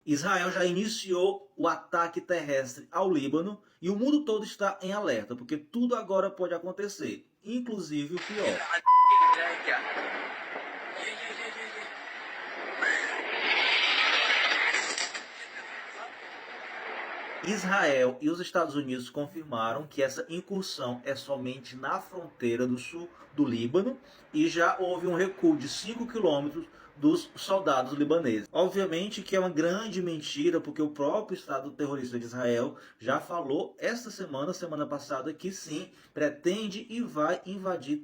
Israel já iniciou o ataque terrestre ao Líbano e o mundo todo está em alerta, porque tudo agora pode acontecer, inclusive o pior. Israel e os Estados Unidos confirmaram que essa incursão é somente na fronteira do sul do Líbano e já houve um recuo de 5 quilômetros dos soldados libaneses. Obviamente que é uma grande mentira, porque o próprio Estado terrorista de Israel já falou esta semana passada, que sim, pretende e vai invadir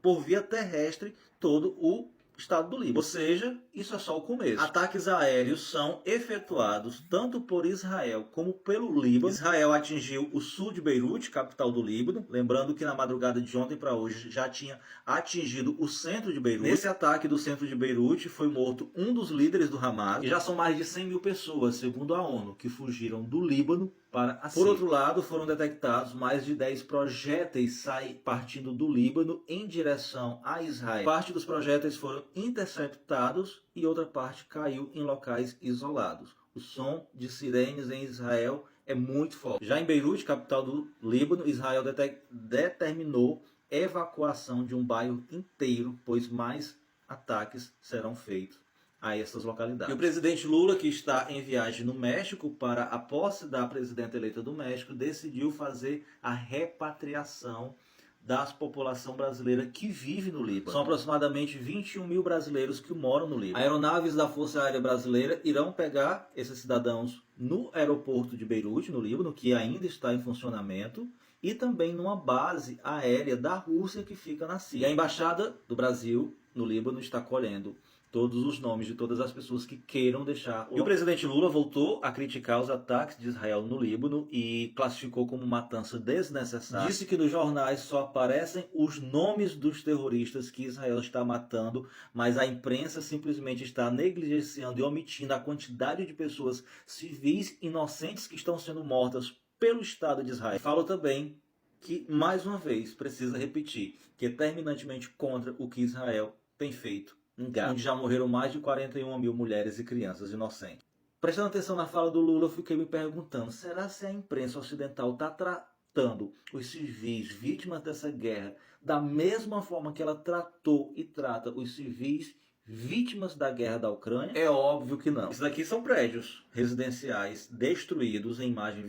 por via terrestre todo o estado do Líbano. Ou seja, isso é só o começo. Ataques aéreos são efetuados tanto por Israel como pelo Líbano. Israel atingiu o sul de Beirute, capital do Líbano. Lembrando que na madrugada de ontem para hoje já tinha atingido o centro de Beirute. Nesse ataque do centro de Beirute foi morto um dos líderes do Hamas. E já são mais de 100 mil pessoas, segundo a ONU, que fugiram do Líbano para a Síria. Por outro lado, foram detectados mais de 10 projéteis partindo do Líbano em direção a Israel. Parte dos projéteis foram interceptados e outra parte caiu em locais isolados. O som de sirenes em Israel é muito forte. Já em Beirute, capital do Líbano, Israel determinou evacuação de um bairro inteiro, pois mais ataques serão feitos a essas localidades. E o presidente Lula, que está em viagem no México para a posse da presidenta eleita do México, decidiu fazer a repatriação da população brasileira que vive no Líbano. São aproximadamente 21 mil brasileiros que moram no Líbano. Aeronaves da Força Aérea Brasileira irão pegar esses cidadãos no aeroporto de Beirute, no Líbano, que ainda está em funcionamento, e também numa base aérea da Rússia que fica na Síria. E a Embaixada do Brasil no Líbano está colhendo todos os nomes de todas as pessoas que queiram deixar. E o presidente Lula voltou a criticar os ataques de Israel no Líbano e classificou como matança desnecessária. Disse que nos jornais só aparecem os nomes dos terroristas que Israel está matando, mas a imprensa simplesmente está negligenciando e omitindo a quantidade de pessoas civis inocentes que estão sendo mortas pelo Estado de Israel. Falo também que, mais uma vez, precisa repetir que é terminantemente contra o que Israel tem feito em Gaza, onde já morreram mais de 41 mil mulheres e crianças inocentes. Prestando atenção na fala do Lula, eu fiquei me perguntando, será se a imprensa ocidental está tratando os civis vítimas dessa guerra da mesma forma que ela tratou e trata os civis vítimas da guerra da Ucrânia? É óbvio que não. Isso daqui são prédios residenciais destruídos em imagem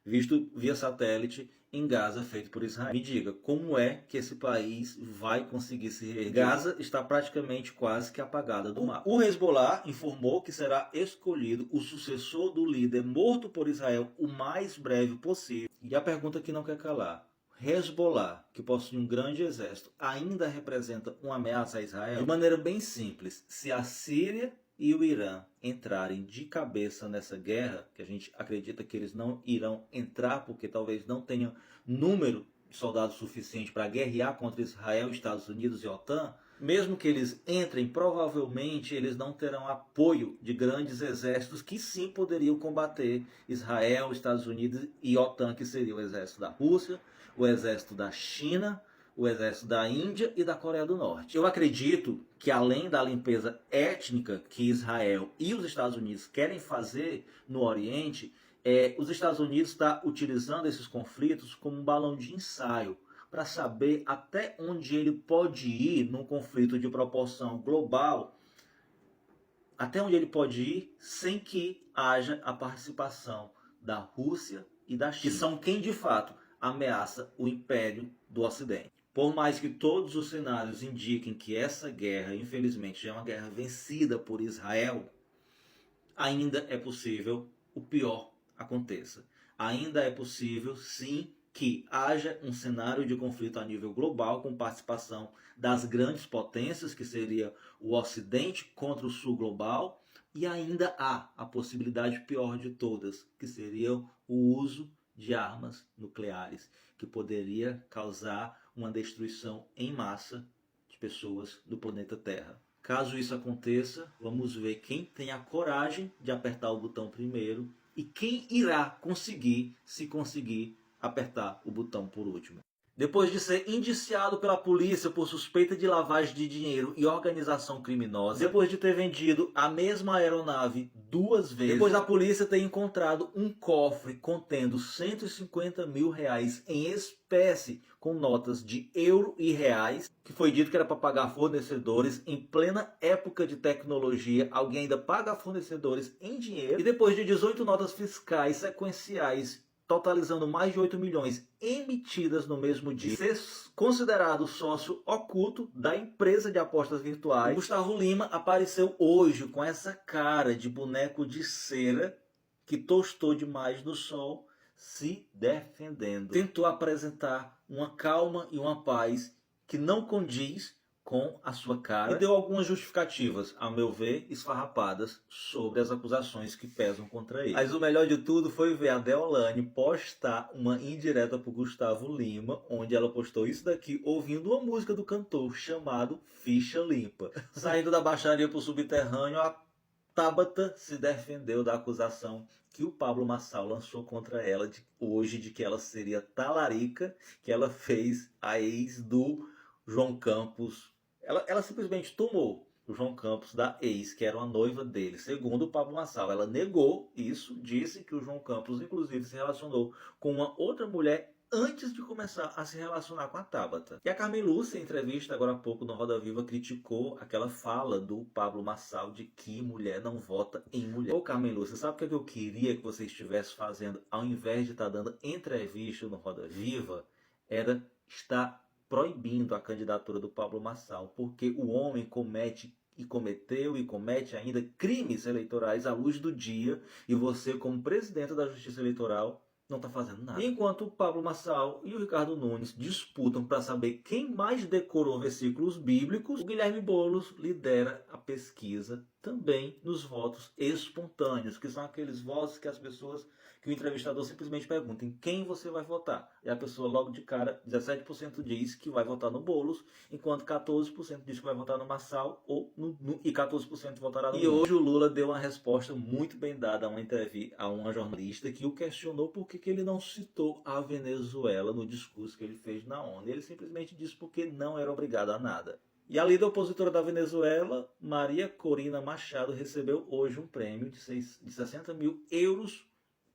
visto via satélite em Gaza, feito por Israel. Me diga, como é que esse país vai conseguir se reerguer? Gaza está praticamente quase que apagada do mapa. O Hezbollah informou que será escolhido o sucessor do líder morto por Israel o mais breve possível. E a pergunta que não quer calar: Hezbollah, que possui um grande exército, ainda representa uma ameaça a Israel? De maneira bem simples, se a Síria e o Irã entrarem de cabeça nessa guerra, que a gente acredita que eles não irão entrar porque talvez não tenham número de soldados suficiente para guerrear contra Israel, Estados Unidos e OTAN, mesmo que eles entrem, provavelmente eles não terão apoio de grandes exércitos que sim poderiam combater Israel, Estados Unidos e OTAN, que seria o exército da Rússia, o exército da China, o exército da Índia e da Coreia do Norte. Eu acredito que, além da limpeza étnica que Israel e os Estados Unidos querem fazer no Oriente, os Estados Unidos estão utilizando esses conflitos como um balão de ensaio para saber até onde ele pode ir num conflito de proporção global, até onde ele pode ir sem que haja a participação da Rússia e da China, que são quem de fato ameaça o império do Ocidente. Por mais que todos os cenários indiquem que essa guerra, infelizmente, já é uma guerra vencida por Israel, ainda é possível o pior aconteça. Ainda é possível, sim, que haja um cenário de conflito a nível global com participação das grandes potências, que seria o Ocidente contra o Sul global, e ainda há a possibilidade pior de todas, que seria o uso de armas nucleares, que poderia causar uma destruição em massa de pessoas do planeta Terra. Caso isso aconteça, vamos ver quem tem a coragem de apertar o botão primeiro e quem irá conseguir, se conseguir, apertar o botão por último. Depois de ser indiciado pela polícia por suspeita de lavagem de dinheiro e organização criminosa, depois de ter vendido a mesma aeronave 2 vezes, depois da polícia ter encontrado um cofre contendo 150 mil reais em espécie, com notas de euro e reais, que foi dito que era para pagar fornecedores em plena época de tecnologia, alguém ainda paga fornecedores em dinheiro, e depois de 18 notas fiscais sequenciais totalizando mais de 8 milhões emitidas no mesmo dia, ser considerado sócio oculto da empresa de apostas virtuais, Gustavo Lima apareceu hoje com essa cara de boneco de cera que tostou demais no sol, se defendendo. Tentou apresentar uma calma e uma paz que não condiz com a sua cara e deu algumas justificativas, a meu ver, esfarrapadas sobre as acusações que pesam contra ele. Mas o melhor de tudo foi ver a Deolane postar uma indireta pro Gustavo Lima, onde ela postou isso daqui ouvindo uma música do cantor chamado Ficha Limpa. Saindo da baixaria pro subterrâneo, a Tabata se defendeu da acusação que o Pablo Marçal lançou contra ela hoje de que ela seria talarica, que ela fez a ex do João Campos. Ela simplesmente tomou o João Campos da ex, que era uma noiva dele. Segundo o Pablo Marçal, ela negou isso, disse que o João Campos, inclusive, se relacionou com uma outra mulher antes de começar a se relacionar com a Tabata. E a Carmen Lúcia, em entrevista agora há pouco no Roda Viva, criticou aquela fala do Pablo Marçal de que mulher não vota em mulher. Ô Carmen Lúcia, sabe o que eu queria que você estivesse fazendo ao invés de estar dando entrevista no Roda Viva? Era estar proibindo a candidatura do Pablo Marçal, porque o homem cometeu e comete ainda crimes eleitorais à luz do dia, e você, como presidente da Justiça Eleitoral, não está fazendo nada. Enquanto o Pablo Marçal e o Ricardo Nunes disputam para saber quem mais decorou versículos bíblicos, o Guilherme Boulos lidera a pesquisa também nos votos espontâneos, que são aqueles votos que as pessoas, que o entrevistador simplesmente pergunta em quem você vai votar. E a pessoa logo de cara, 17% diz que vai votar no Boulos, enquanto 14% diz que vai votar no Marçal e 14% votará no Lula. E hoje o Lula deu uma resposta muito bem dada a uma entrevista a uma jornalista que o questionou por que ele não citou a Venezuela no discurso que ele fez na ONU. Ele simplesmente disse porque não era obrigado a nada. E a líder opositora da Venezuela, Maria Corina Machado, recebeu hoje um prêmio de 60 mil euros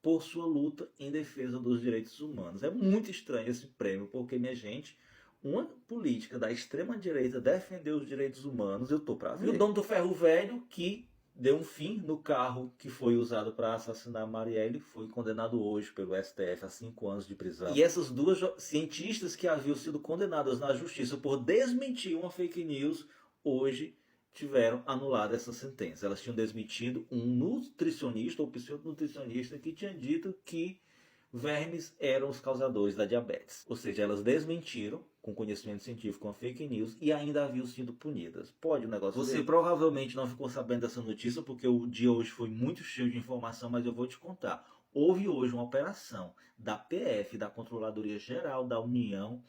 por sua luta em defesa dos direitos humanos. É muito estranho esse prêmio, porque, minha gente, uma política da extrema-direita defender os direitos humanos, eu tô pra ver. E o dono do ferro velho, que deu um fim no carro que foi usado para assassinar Marielle, foi condenado hoje pelo STF a 5 anos de prisão. E essas duas cientistas que haviam sido condenadas na justiça por desmentir uma fake news, hoje tiveram anulada essa sentença. Elas tinham desmentido um nutricionista ou pseudonutricionista que tinha dito que vermes eram os causadores da diabetes. Ou seja, elas desmentiram com conhecimento científico uma fake news e ainda haviam sido punidas. Pode o negócio. Você provavelmente não ficou sabendo dessa notícia porque o dia hoje foi muito cheio de informação, mas eu vou te contar. Houve hoje uma operação da PF, da Controladoria Geral da União,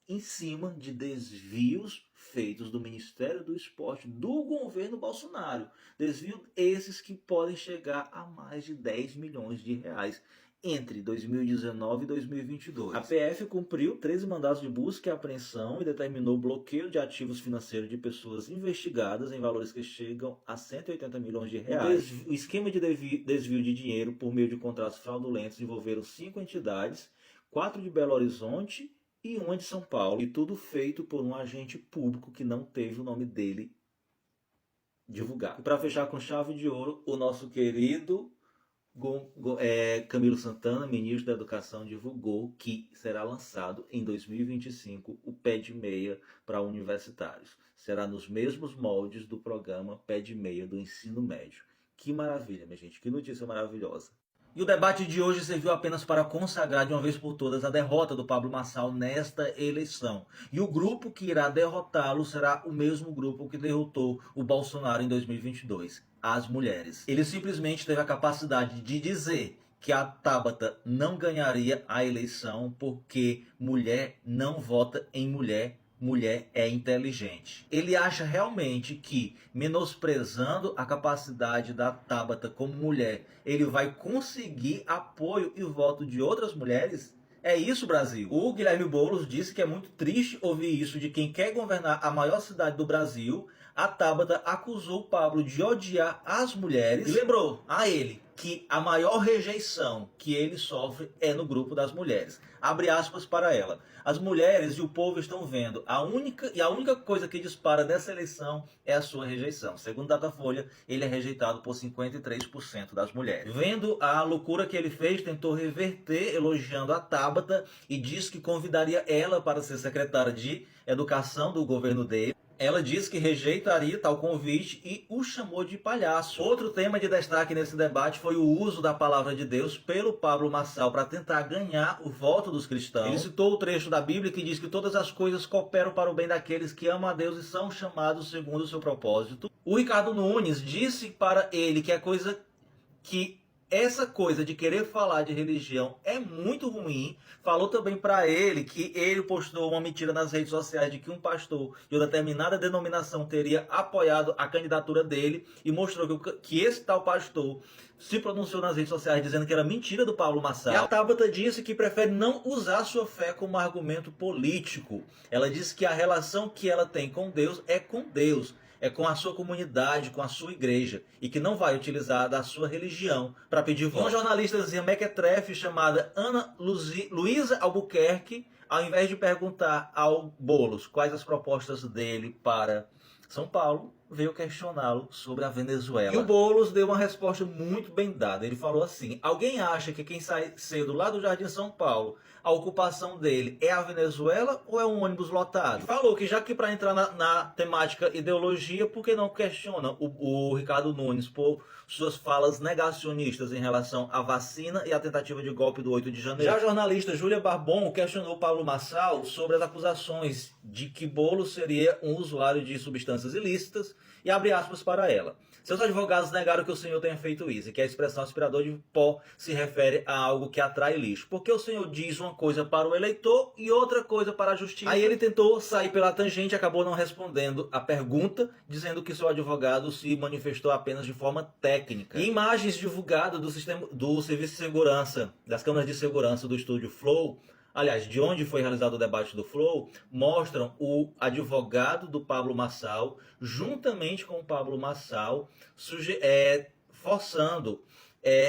em cima de desvios feitos do Ministério do Esporte do governo Bolsonaro. Desvios esses que podem chegar a mais de 10 milhões de reais entre 2019 e 2022. A PF cumpriu 13 mandados de busca e apreensão e determinou bloqueio de ativos financeiros de pessoas investigadas em valores que chegam a 180 milhões de reais. O esquema de desvio de dinheiro por meio de contratos fraudulentos envolveram 5 entidades, 4 de Belo Horizonte e uma de São Paulo, e tudo feito por um agente público que não teve o nome dele divulgado. E para fechar com chave de ouro, o nosso querido Camilo Santana, ministro da Educação, divulgou que será lançado em 2025 o Pé de Meia para universitários. Será nos mesmos moldes do programa Pé de Meia do ensino médio. Que maravilha, minha gente, que notícia maravilhosa. E o debate de hoje serviu apenas para consagrar de uma vez por todas a derrota do Pablo Marçal nesta eleição. E o grupo que irá derrotá-lo será o mesmo grupo que derrotou o Bolsonaro em 2022, as mulheres. Ele simplesmente teve a capacidade de dizer que a Tabata não ganharia a eleição porque mulher não vota em mulher. Mulher é inteligente. Ele acha realmente que, menosprezando a capacidade da Tabata como mulher, ele vai conseguir apoio e voto de outras mulheres? É isso, Brasil. O Guilherme Boulos disse que é muito triste ouvir isso de quem quer governar a maior cidade do Brasil. A Tabata acusou o Pablo de odiar as mulheres e lembrou a ele que a maior rejeição que ele sofre é no grupo das mulheres. Abre aspas para ela. As mulheres e o povo estão vendo. A única coisa que dispara nessa eleição é a sua rejeição. Segundo Datafolha, ele é rejeitado por 53% das mulheres. Vendo a loucura que ele fez, tentou reverter elogiando a Tabata e disse que convidaria ela para ser secretária de Educação do governo dele. Ela disse que rejeitaria tal convite e o chamou de palhaço. Outro tema de destaque nesse debate foi o uso da palavra de Deus pelo Pablo Marçal para tentar ganhar o voto dos cristãos. Ele citou o trecho da Bíblia que diz que todas as coisas cooperam para o bem daqueles que amam a Deus e são chamados segundo o seu propósito. O Ricardo Nunes disse para ele que essa coisa de querer falar de religião é muito ruim. Falou também para ele que ele postou uma mentira nas redes sociais de que um pastor de uma determinada denominação teria apoiado a candidatura dele e mostrou que esse tal pastor se pronunciou nas redes sociais dizendo que era mentira do Pablo Marçal. E a Tabata disse que prefere não usar sua fé como argumento político. Ela disse que a relação que ela tem com Deus é com Deus. É com a sua comunidade, com a sua igreja, e que não vai utilizar da sua religião para pedir voto. Uma jornalistazinha mequetrefe chamada Ana Luísa Albuquerque, ao invés de perguntar ao Boulos quais as propostas dele para São Paulo, veio questioná-lo sobre a Venezuela. E o Boulos deu uma resposta muito bem dada. Ele falou assim: alguém acha que quem sai cedo lá do Jardim São Paulo, a ocupação dele é a Venezuela ou é um ônibus lotado? Falou que já que para entrar na temática ideologia, por que não questiona o Ricardo Nunes por suas falas negacionistas em relação à vacina e à tentativa de golpe do 8 de janeiro? Já a jornalista Júlia Barbon questionou Pablo Marçal sobre as acusações de que Boulos seria um usuário de substâncias ilícitas e abre aspas para ela. Seus advogados negaram que o senhor tenha feito isso e que a expressão aspirador de pó se refere a algo que atrai lixo. Porque o senhor diz uma coisa para o eleitor e outra coisa para a justiça. Aí ele tentou sair pela tangente e acabou não respondendo a pergunta, dizendo que seu advogado se manifestou apenas de forma técnica. E imagens divulgadas do Serviço de Segurança, das câmeras de segurança do estúdio Flow, aliás, de onde foi realizado o debate do Flow, mostram o advogado do Pablo Marçal, juntamente com o Pablo Marçal, forçando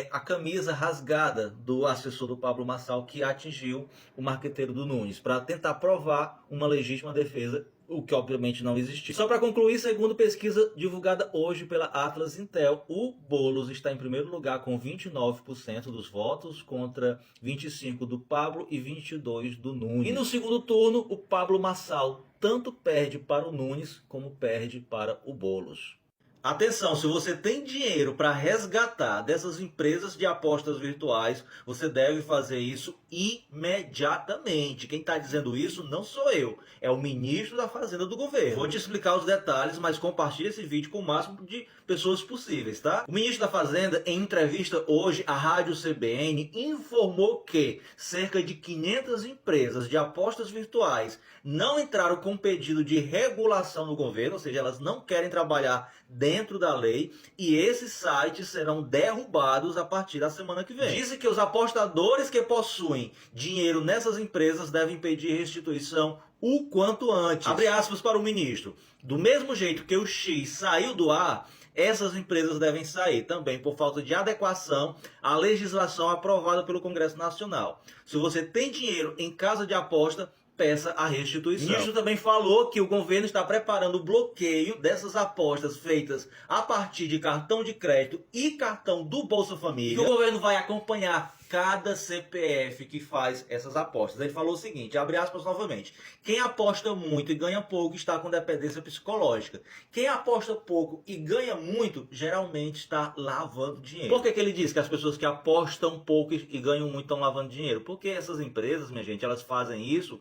a camisa rasgada do assessor do Pablo Marçal, que atingiu o marqueteiro do Nunes, para tentar provar uma legítima defesa, o que obviamente não existiu. Só para concluir, segundo pesquisa divulgada hoje pela Atlas Intel, o Boulos está em primeiro lugar com 29% dos votos contra 25% do Pablo e 22% do Nunes. E no segundo turno, o Pablo Marçal tanto perde para o Nunes como perde para o Boulos. Atenção, se você tem dinheiro para resgatar dessas empresas de apostas virtuais, você deve fazer isso imediatamente. Quem está dizendo isso não sou eu, é o ministro da Fazenda do governo. Vou te explicar os detalhes, mas compartilhe esse vídeo com o máximo de pessoas possíveis, tá? O ministro da Fazenda, em entrevista hoje à Rádio CBN, informou que cerca de 500 empresas de apostas virtuais não entraram com pedido de regulação no governo, ou seja, elas não querem trabalhar dentro da lei, e esses sites serão derrubados a partir da semana que vem. Disse que os apostadores que possuem dinheiro nessas empresas devem pedir restituição o quanto antes. Abre aspas para o ministro. Do mesmo jeito que o X saiu do ar, essas empresas devem sair também por falta de adequação à legislação aprovada pelo Congresso Nacional. Se você tem dinheiro em casa de aposta, peça a restituição. O ministro também falou que o governo está preparando o bloqueio dessas apostas feitas a partir de cartão de crédito e cartão do Bolsa Família. E o governo vai acompanhar cada CPF que faz essas apostas. Ele falou o seguinte, abre aspas novamente: quem aposta muito e ganha pouco está com dependência psicológica. Quem aposta pouco e ganha muito, geralmente está lavando dinheiro. Por que ele diz que as pessoas que apostam pouco e ganham muito estão lavando dinheiro? Porque essas empresas, minha gente, elas fazem isso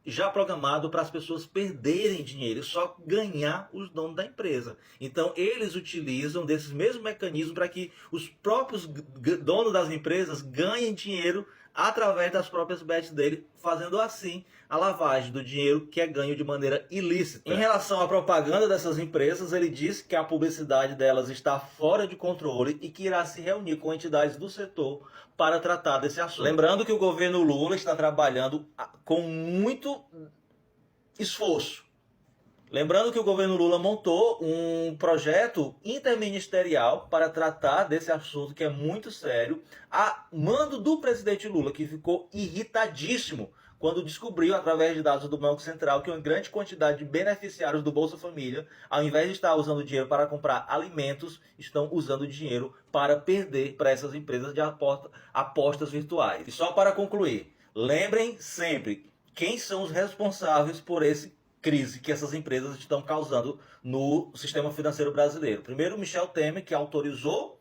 já programado para as pessoas perderem dinheiro, só ganhar os donos da empresa. Então eles utilizam desses mesmos mecanismos para que os próprios donos das empresas ganhem dinheiro através das próprias bets dele, fazendo assim a lavagem do dinheiro que é ganho de maneira ilícita. Em relação à propaganda dessas empresas, ele disse que a publicidade delas está fora de controle e que irá se reunir com entidades do setor para tratar desse assunto. Lembrando que o governo Lula está trabalhando com muito esforço. Lembrando que o governo Lula montou um projeto interministerial para tratar desse assunto que é muito sério, a mando do presidente Lula, que ficou irritadíssimo quando descobriu, através de dados do Banco Central, que uma grande quantidade de beneficiários do Bolsa Família, ao invés de estar usando dinheiro para comprar alimentos, estão usando dinheiro para perder para essas empresas de apostas virtuais. E só para concluir, lembrem sempre quem são os responsáveis por esse crise que essas empresas estão causando no sistema financeiro brasileiro. Primeiro, Michel Temer, que autorizou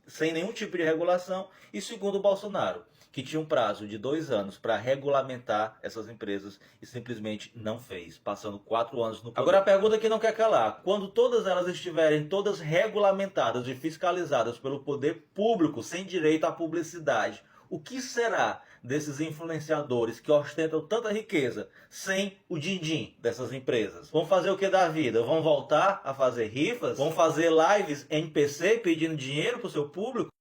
sem nenhum tipo de regulação, e segundo, Bolsonaro, que tinha um prazo de 2 anos para regulamentar essas empresas e simplesmente não fez, passando 4 anos no poder. Agora a pergunta que não quer calar: quando todas elas estiverem todas regulamentadas e fiscalizadas pelo poder público, sem direito à publicidade, o que será desses influenciadores que ostentam tanta riqueza sem o din-din dessas empresas? Vão fazer o que da vida? Vão voltar a fazer rifas? Vão fazer lives NPC pedindo dinheiro para o seu público?